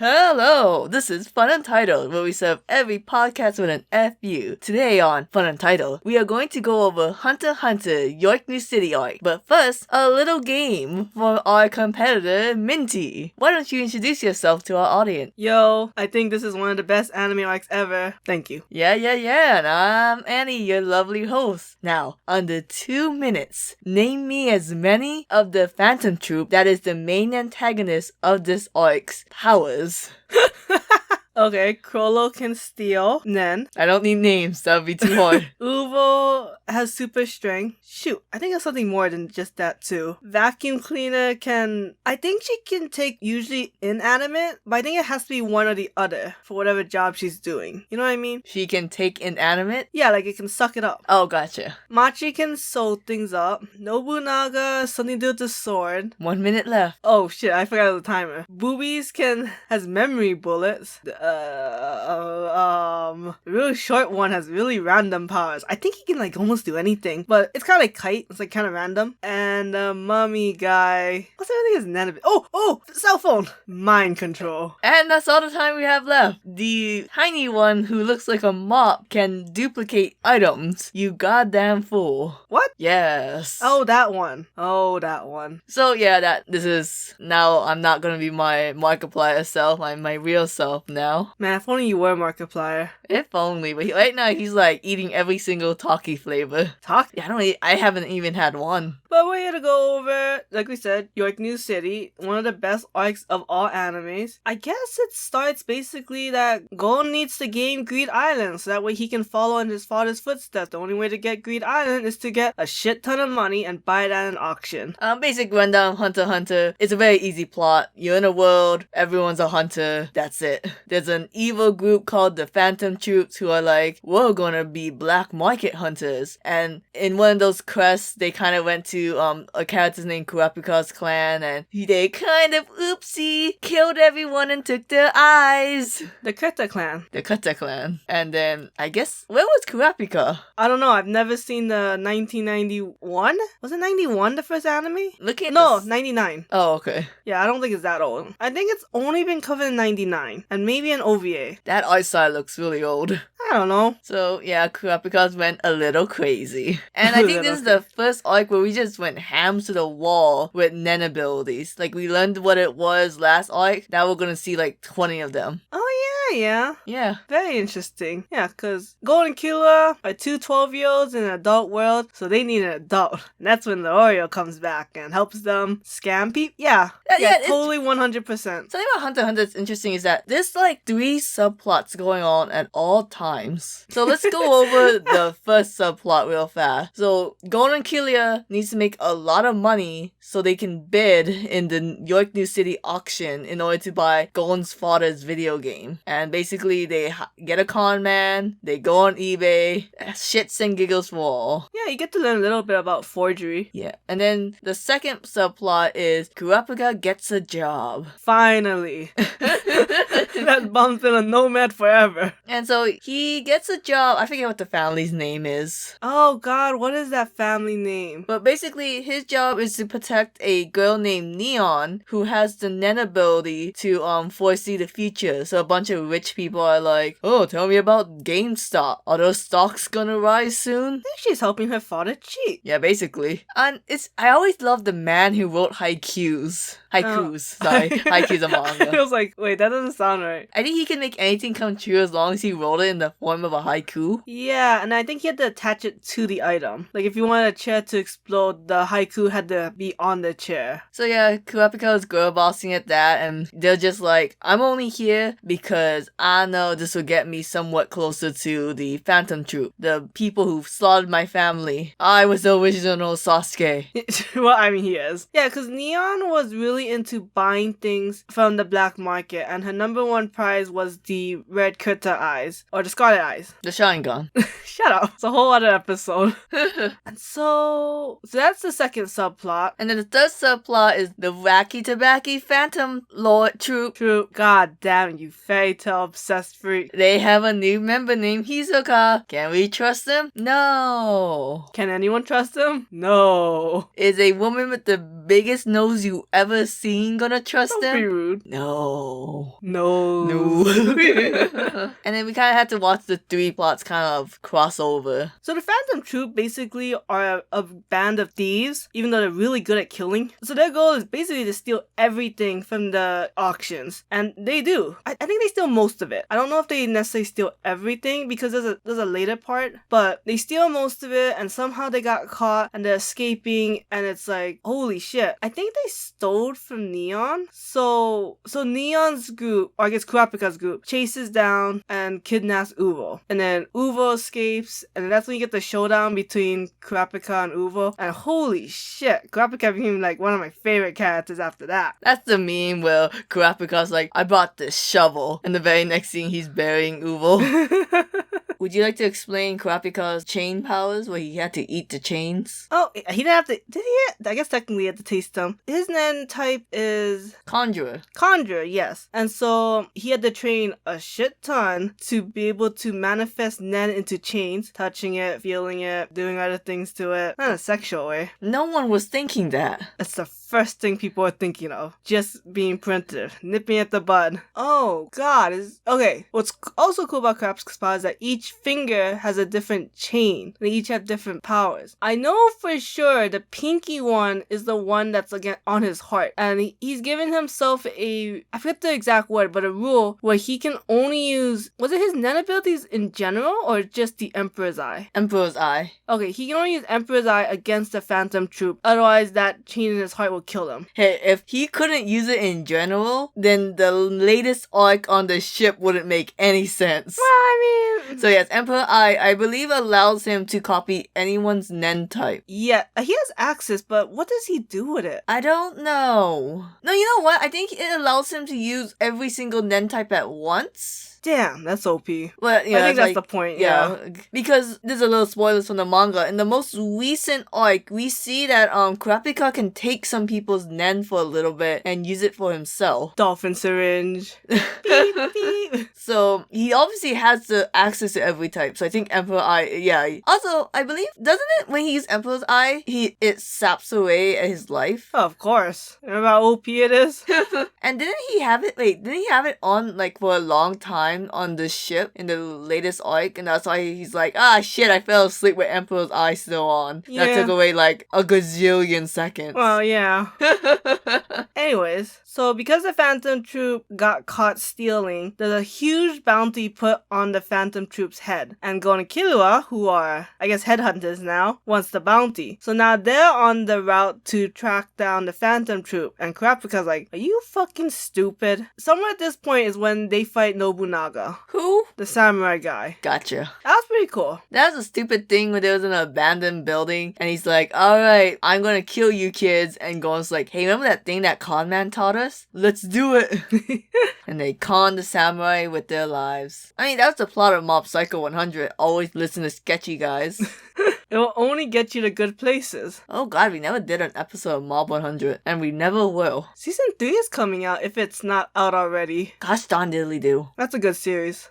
Hello, this is FunUntitled, where we serve every podcast with an FU. Today on FunUntitled, we are going to go over Hunter x Hunter York New City arc. But first, a little game for our competitor, Minty. Why don't you introduce yourself to our audience? Yo, I think this is one of the best anime arcs ever. Thank you. Yeah, and I'm Annie, your lovely host. Now, under 2 minutes, name me as many of the Phantom Troupe that is the main antagonist of this arc's powers. Okay, Crollo can steal. Nen. I don't need names, that would be too hard. Uvo has super strength. Shoot, I think it's something more than just that too. Vacuum cleaner can... I think she can take usually inanimate, but I think it has to be one or the other for whatever job she's doing. You know what I mean? She can take inanimate? Yeah, like it can suck it up. Oh, gotcha. Machi can sew things up. Nobunaga, something to do with the sword. 1 minute left. Oh shit, I forgot the timer. Boobies has memory bullets. The really short one has really random powers. I think he can like almost do anything, but it's kind of like Kite. It's like kind of random. And the mummy guy, what's everything his name? Oh, cell phone, mind control. And that's all the time we have left. The tiny one who looks like a mop can duplicate items. You goddamn fool. What? Yes. Oh, that one. So yeah, this is now. I'm not gonna be my Markiplier self. I'm my real self now. Man, if only you were Markiplier. If only, but right now he's like eating every single Talkie flavor. Talkie? I haven't even had one. But we're here to go over, like we said, York New City, one of the best arcs of all animes. I guess it starts basically that Gon needs to gain Greed Island, so that way he can follow in his father's footsteps. The only way to get Greed Island is to get a shit ton of money and buy it at an auction. Basic rundown of Hunter x Hunter. It's a very easy plot. You're in a world, everyone's a hunter, that's it. There's an evil group called the Phantom Troupe who are like, we're gonna be black market hunters. And in one of those quests, they kind of went to a character named Kurapika's clan, and they kind of killed everyone and took their eyes. The Keta clan. And then, I guess, where was Kurapika? I don't know, I've never seen the 1991? Was it 91, the first anime? 99. Oh, okay. Yeah, I don't think it's that old. I think it's only been covered in 99, and maybe an OVA. That art style looks really old. I don't know. So, yeah, Kurapika's went a little crazy. And I think this is the first arc where we just went hams to the wall with Nen abilities. Like, we learned what it was last arc. Now we're gonna see like 20 of them. Oh, yeah. Yeah. Very interesting. Yeah, because Gon Killia are two 12-year-olds in an adult world, so they need an adult. And that's when the Oreo comes back and helps them scam people. Yeah, totally 100%. Something about Hunter x Hunter that's interesting is that there's like 3 subplots going on at all times. So let's go over the first subplot real fast. So Gon Killia needs to make a lot of money so they can bid in the York New City auction in order to buy Gon's father's video game. And basically they get a con man, they go on eBay, shits and giggles for all. Yeah, you get to learn a little bit about forgery. Yeah, and then the second subplot is Kurapaka gets a job. Finally. That bum's been a nomad forever. And so he gets a job. I forget what the family's name is. Oh god, what is that family name? But basically, his job is to protect a girl named Neon who has the Nen ability to foresee the future. So a bunch of rich people are like, oh, tell me about GameStop. Are those stocks gonna rise soon? I think she's helping her father cheat. Yeah, basically. And I always love the man who wrote haikus. Haikus a manga. I was like, wait, that doesn't sound right. I think he can make anything come true as long as he wrote it in the form of a haiku. Yeah, and I think he had to attach it to the item. Like, if you wanted a chair to explode, the haiku had to be on the chair. So yeah, Kurapika is girl bossing at that, and they're just like, I'm only here because I know this will get me somewhat closer to the Phantom Troupe, the people who slaughtered my family. I was the original Sasuke. Well, I mean, he is. Yeah, because Neon was really really into buying things from the black market, and her number one prize was the red Kurta eyes, or the scarlet eyes. The Sharingan. Shut up. It's a whole other episode. And so that's the second subplot. And then the third subplot is the wacky tobacco Phantom Troupe. True. God damn you, fairy tale obsessed freak. They have a new member named Hisoka. Can we trust them? No. Can anyone trust him? No. Is a woman with the biggest nose you ever seen gonna trust Don't them? be rude. No. No. And then we kind of had to watch the three plots kind of cross over. So the Phantom Troupe basically are a band of thieves, even though they're really good at killing. So their goal is basically to steal everything from the auctions. And they do. I think they steal most of it. I don't know if they necessarily steal everything because there's a later part, but they steal most of it and somehow they got caught and they're escaping and it's like, holy shit. I think they stole from Neon. So Neon's group, or I guess Kurapika's group, chases down and kidnaps Uvo. And then Uvo escapes, and that's when you get the showdown between Kurapika and Uvo. And holy shit, Kurapika became like one of my favorite characters after that. That's the meme where Kurapika's like, I bought this shovel. And the very next scene, he's burying Uvo. Would you like to explain Kurapika's chain powers, where he had to eat the chains? Oh, he didn't have to. Did he? I guess technically he had to taste them. His Nen type is Conjurer. Conjurer, yes. And so he had to train a shit ton to be able to manifest Nen into chains, touching it, feeling it, doing other things to it. Not in a sexual way. No one was thinking that. It's the first thing people are thinking of. Just being primitive. Nipping at the bud. Oh, God. Okay. What's also cool about Kurapika's powers is that each finger has a different chain. They each have different powers. I know for sure the pinky one is the one that's again on his heart. And he's given himself I forget the exact word, but a rule where he can only use, was it his Nen abilities in general or just the Emperor's Eye? Emperor's Eye. Okay, he can only use Emperor's Eye against the Phantom Troupe. Otherwise, that chain in his heart will kill him. Hey, if he couldn't use it in general, then the latest arc on the ship wouldn't make any sense. Well, I mean... So yes, Emperor Eye, I believe, allows him to copy anyone's Nen type. Yeah, he has access, but what does he do with it? I don't know. No, you know what? I think it allows him to use every single Nen type at once. Damn, that's OP. Well, yeah, I think that's like, the point, yeah. Because there's a little spoilers from the manga. In the most recent arc, we see that Kurapika can take some people's Nen for a little bit and use it for himself. Dolphin syringe. Beep, beep. So he obviously has the access to every type. So I think Emperor Eye, yeah. Also, I believe, doesn't it, when he uses Emperor's Eye, it saps away at his life? Oh, of course. Remember how OP it is? And didn't he have it on, like, for a long time on the ship in the latest arc? And that's why he's like, shit, I fell asleep with Emperor's Eye still on. Yeah. That took away, like, a gazillion seconds. Well, yeah. Anyways, so because the Phantom Troupe got caught stealing, there's a huge bounty put on the Phantom Troupe's head. And Gon Killia, who are, I guess, headhunters now, wants the bounty. So now they're on the route to track down the Phantom Troupe. And Kurapika's like, are you fucking stupid? Somewhere at this point is when they fight Nobunaga. Who? The samurai guy. Gotcha. That was pretty cool. That was a stupid thing when there was an abandoned building and he's like, alright, I'm gonna kill you kids. And Gon's like, hey, remember that thing that con man taught us? Let's do it. And they con the samurai with their lives. I mean, that's the plot of Mob Psycho 100. Always listen to sketchy guys. It will only get you to good places. Oh god, we never did an episode of Mob 100. And we never will. Season 3 is coming out if it's not out already. Gosh darn diddly do. That's a good series.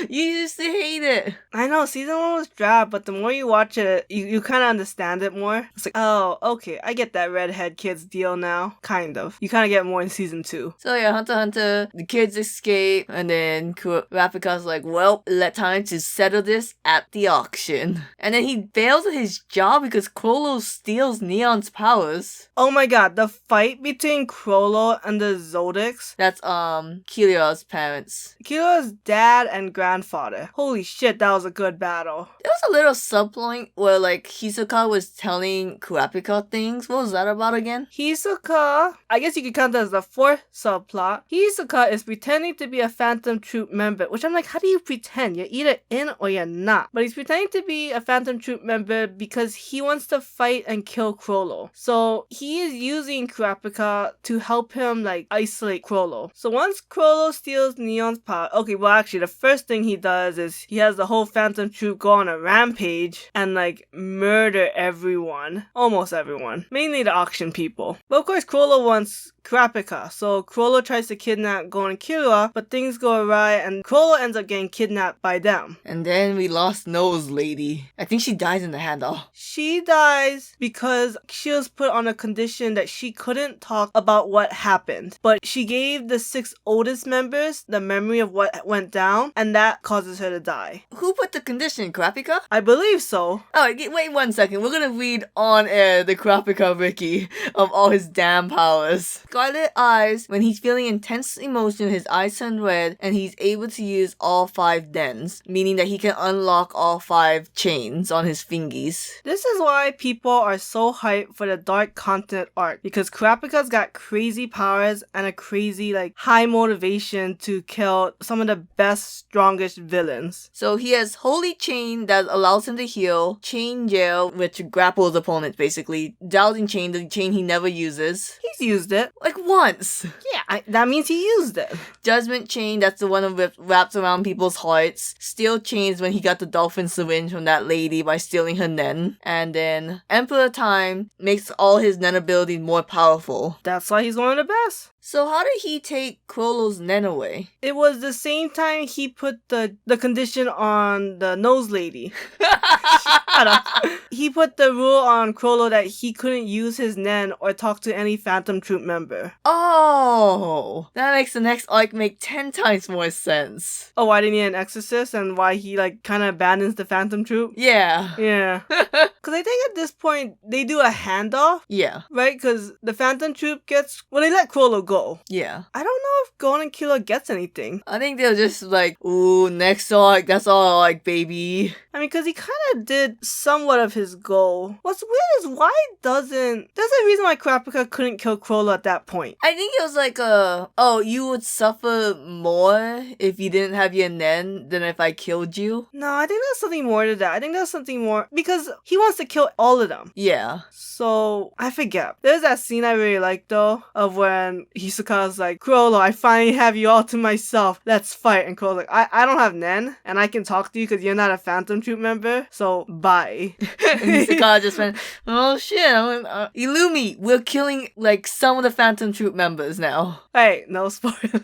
You used to hate it. I know, season 1 was drab, but the more you watch it, you kind of understand it more. It's like, oh, okay, I get that redhead kids deal now. Kind of. You kind of get more in season 2. So yeah, Hunter x Hunter, the kids escape, and then Kurapika's like, well, time to settle this at the auction. And then he fails at his job because Chrollo steals Neon's powers. Oh my god, the fight between Chrollo and the Zodics. That's, Killia's parents. Killia's dad and grandfather. Holy shit, that was a good battle. There was a little subplot where, like, Hisoka was telling Kurapika things. What was that about again? Hisoka, I guess you could count that as the fourth subplot. Hisoka is pretending to be a Phantom Troupe member, which I'm like, how do you pretend? You're either in or you're not. But he's pretending to be a Phantom Troupe Troupe member because he wants to fight and kill Chrollo. So he is using Kurapika to help him like isolate Chrollo. So once Chrollo steals Neon's power, okay, well actually the first thing he does is he has the whole Phantom Troupe go on a rampage and like murder everyone. Almost everyone. Mainly the auction people. But of course Chrollo wants Kurapika, so Chrollo tries to kidnap Gon Killia, but things go awry and Chrollo ends up getting kidnapped by them. And then we lost Nose Lady. I think she dies in the handoff. She dies because she was put on a condition that she couldn't talk about what happened, but she gave the 6 oldest members the memory of what went down, and that causes her to die. Who put the condition, Karapika? I believe so. Oh, wait 1 second. We're gonna read on air the Kurapika Wiki of all his damn powers. Scarlet eyes. When he's feeling intense emotion, his eyes turn red, and he's able to use all 5 dens, meaning that he can unlock all 5 chains on his fingies. This is why people are so hyped for the Dark Continent arc, because Kurapika's got crazy powers and a crazy, like, high motivation to kill some of the best, strongest villains. So he has Holy Chain that allows him to heal, Chain Jail, which grapples opponents basically, Dowsing Chain, the chain he never uses. He's used it. Like once. Yeah, that means he used it. Judgment Chain, that's the one that wraps around people's hearts. Steel Chains when he got the dolphin syringe from that lady by stealing her nen. And then Emperor Time makes all his nen abilities more powerful. That's why he's one of the best. So how did he take Chrollo's nen away? It was the same time he put the condition on the nose lady. Shut up. He put the rule on Chrollo that he couldn't use his nen or talk to any Phantom Troupe member. Oh, that makes the next arc make 10 times more sense. Oh, why didn't he need an exorcist and why he like kind of abandons the Phantom Troupe? Yeah. Yeah. Because I think at this point they do a handoff. Yeah. Right? Because the Phantom Troupe gets... Well, they let Chrollo go. Yeah. I don't know if Gon Killia gets anything. I think they're just like, ooh, next arc, that's all I like, baby. I mean, because he kind of did somewhat of his goal. What's weird is why doesn't... There's a reason why Karapika couldn't kill Chrollo at that point. I think it was like oh, you would suffer more if you didn't have your nen than if I killed you. No, I think there's something more to that. I think there's something more... Because he wants to kill all of them. Yeah. So, I forget. There's that scene I really like though, of when Isaka's like, Chrollo, I finally have you all to myself. Let's fight. And Chrollo's like, I don't have nen, and I can talk to you because you're not a Phantom Troupe member, so bye. And Isaka just went, oh shit, Illumi, we're killing like some of the Phantom Troupe members now. Hey, no spoiler.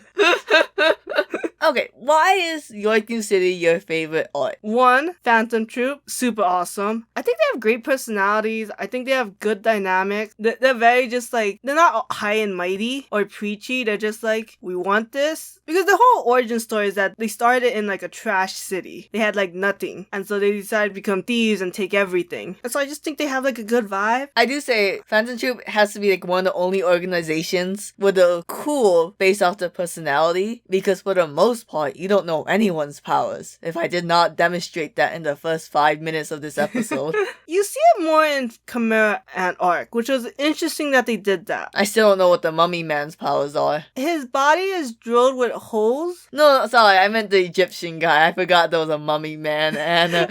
Okay, why is York New City your favorite arc? 1, Phantom Troupe, super awesome. I think they have great personalities. I think they have good dynamic. They're very just like, they're not high and mighty or preachy. They're just like, we want this. Because the whole origin story is that they started in like a trash city. They had like nothing. And so they decided to become thieves and take everything. And so I just think they have like a good vibe. I do say Phantom Troupe has to be like one of the only organizations where they're cool based off their personality, because for the most part, you don't know anyone's powers. If I did not demonstrate that in the first 5 minutes of this episode. You see it more in Chimera and Arc, which was interesting that they did that. I still don't know what the Mummy Man's powers are. His body is drilled with holes. No, sorry, I meant the Egyptian guy. I forgot there was a Mummy Man and a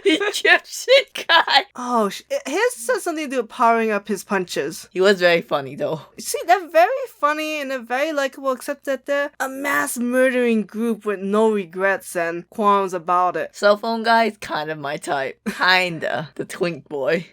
Egyptian guy. Oh, his has something to do with powering up his punches. He was very funny though. See, they're very funny and they're very likable, except that they're a mass murdering group with no regrets and qualms about it. Cell phone guy is kind of my type. Kinda. The twink boy.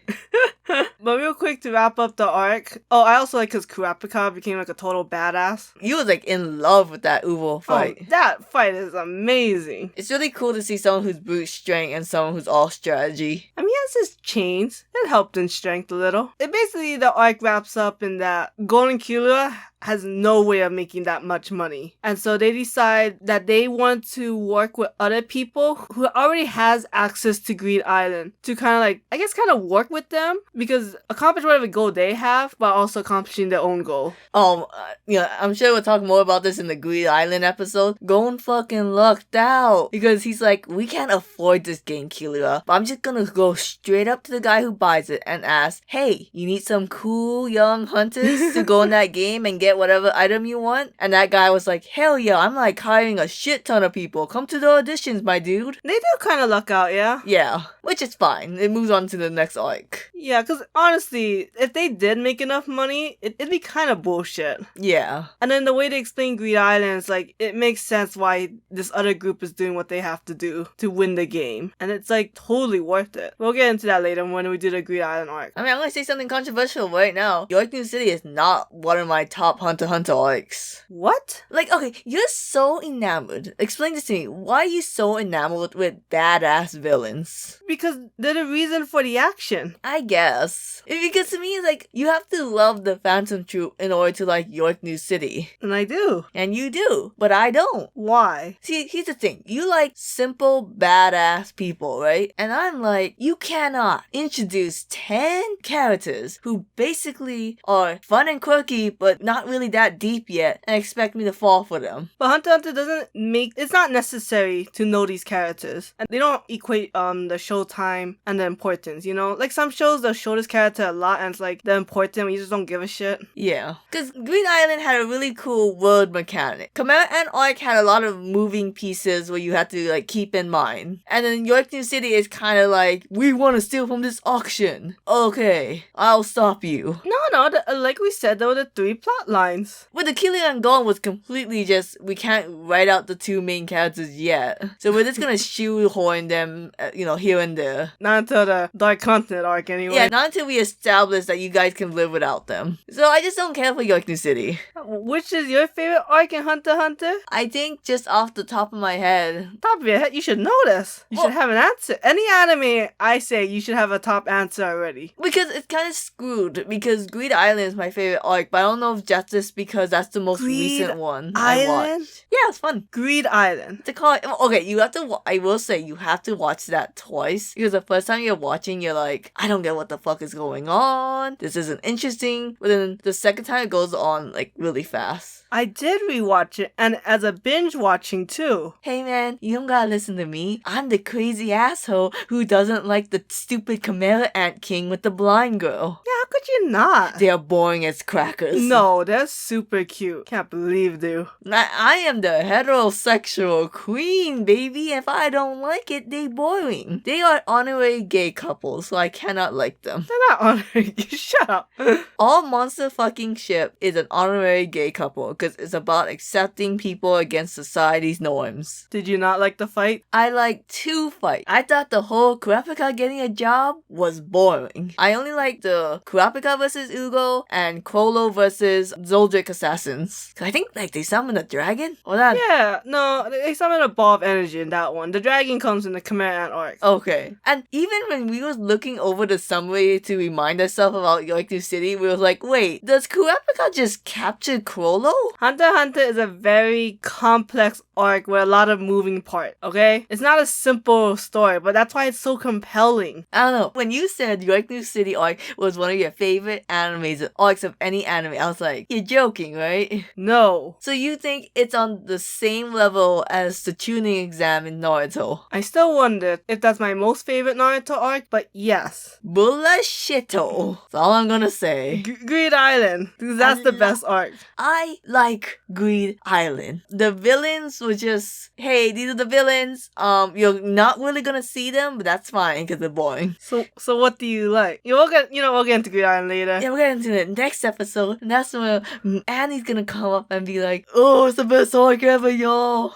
But real quick to wrap up the arc. Oh, I also like because Kurapika became like a total badass. You was like in love with that Uvo fight. Oh, that fight is amazing. It's really cool to see someone who's brute strength and someone who's all strategy. I mean, he has his chains. It helped in strength a little. It basically, the arc wraps up in that Gon Killia has no way of making that much money. And so they decide that they want to work with other people who already has access to Greed Island to kind of like, I guess kind of work with them because accomplish whatever goal they have, but also accomplishing their own goal. I'm sure we'll talk more about this in the Greed Island episode. Gon fucking lucked out because he's like, we can't afford this game, Killia, but I'm just gonna go straight up to the guy who buys it and ask, hey, you need some cool young hunters to go in that game and get get whatever item you want. And that guy was like, hell yeah, I'm like hiring a shit ton of people. Come to the auditions, my dude. They do kind of luck out, yeah? Yeah, which is fine. It moves on to the next arc. Yeah, because honestly, if they did make enough money, it'd be kind of bullshit. Yeah. And then the way they explain Greed Island is like, it makes sense why this other group is doing what they have to do to win the game. And it's like totally worth it. We'll get into that later when we do the Greed Island arc. I mean, I'm gonna say something controversial right now. York New City is not one of my top Hunter x Hunter arcs. What? Like, okay, you're so enamored. Explain this to me. Why are you so enamored with badass villains? Because they're the reason for the action. I guess. Because to me, like, you have to love the Phantom Troupe in order to like York New City. And I do. And you do, but I don't. Why? See, here's the thing. You like simple, badass people, right? And I'm like, you cannot introduce 10 characters who basically are fun and quirky, but not really that deep yet, and expect me to fall for them. But Hunter x Hunter doesn't make... It's not necessary to know these characters. And they don't equate the show time and the importance, you know? Like some shows, they'll show this character a lot and it's like, they're important, but you just don't give a shit. Yeah. Because Green Island had a really cool word mechanic. Chimera and Arc had a lot of moving pieces where you had to like keep in mind. And then York New City is kind of like, we want to steal from this auction. Okay, I'll stop you. No, like we said, there were the 3 plot lines. But the Killia and Gon was completely just, we can't write out the 2 main characters yet. So we're just gonna shoehorn them, here and there. Not until the Dark Continent arc anyway. Yeah, not until we establish that you guys can live without them. So I just don't care for York New City. Which is your favorite arc in Hunter x Hunter? I think just off the top of my head. Top of your head, you should know this. You should have an answer. Any anime, I say you should have a top answer already. Because it's kind of screwed. Because Greed Island is my favorite arc, but I don't know if that's just because that's the most recent one I watched. Yeah, it's fun. Greed Island. To call it, okay, you have to. I will say you have to watch that twice because the first time you're watching, you're like, I don't get what the fuck is going on. This isn't interesting. But then the second time it goes on like really fast. I did rewatch it, and as a binge watching too. Hey man, you don't gotta listen to me. I'm the crazy asshole who doesn't like the stupid Chimera Ant King with the blind girl. Yeah, how could you not? They're boring as crackers. No, they're super cute. Can't believe they. I am the heterosexual queen, baby. If I don't like it, they boring. They are honorary gay couples, so I cannot like them. They're not honorary. Shut up. All monster fucking ship is an honorary gay couple because it's about accepting people against society's norms. Did you not like the fight? I liked 2 fights. I thought the whole Kurapika getting a job was boring. I only liked the Kurapika versus Ugo and Krollo versus Zoldrick assassins. I think like they summoned a dragon? Or that? Yeah, no, they summoned a ball of energy in that one. The dragon comes in the Chimera Ant arc. Okay. And even when we was looking over the summary to remind ourselves about York New City, we was like, wait, does Kurapika just capture Krollo? Hunter x Hunter is a very complex arc with a lot of moving parts, okay? It's not a simple story, but that's why it's so compelling. I don't know. When you said York New City arc was one of your favorite animes, arcs of any anime, I was like, you're joking, right? No. So you think it's on the same level as the tuning exam in Naruto? I still wonder if that's my most favorite Naruto arc, but yes. Bullshito. That's all I'm gonna say. Greed Island. Because that's the best arc. I like Greed Island. The villains were just, hey, these are the villains. You're not really gonna see them, but that's fine because they're boring. So what do you like? We'll get into Greed Island later. Yeah, we'll get into the next episode, and that's where Annie's gonna come up and be like, oh, it's the best arc ever, y'all.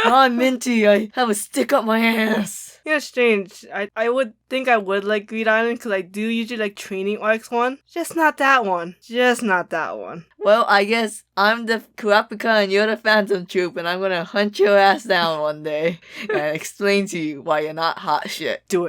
I'm Minty. I have a stick up my ass. Yeah, strange. I would think I would like Greed Island because I do usually like training arcs one. Just not that one. Well, I guess I'm the Kurapika and you're the Phantom Troupe, and I'm gonna hunt your ass down one day and explain to you why you're not hot shit. Do it.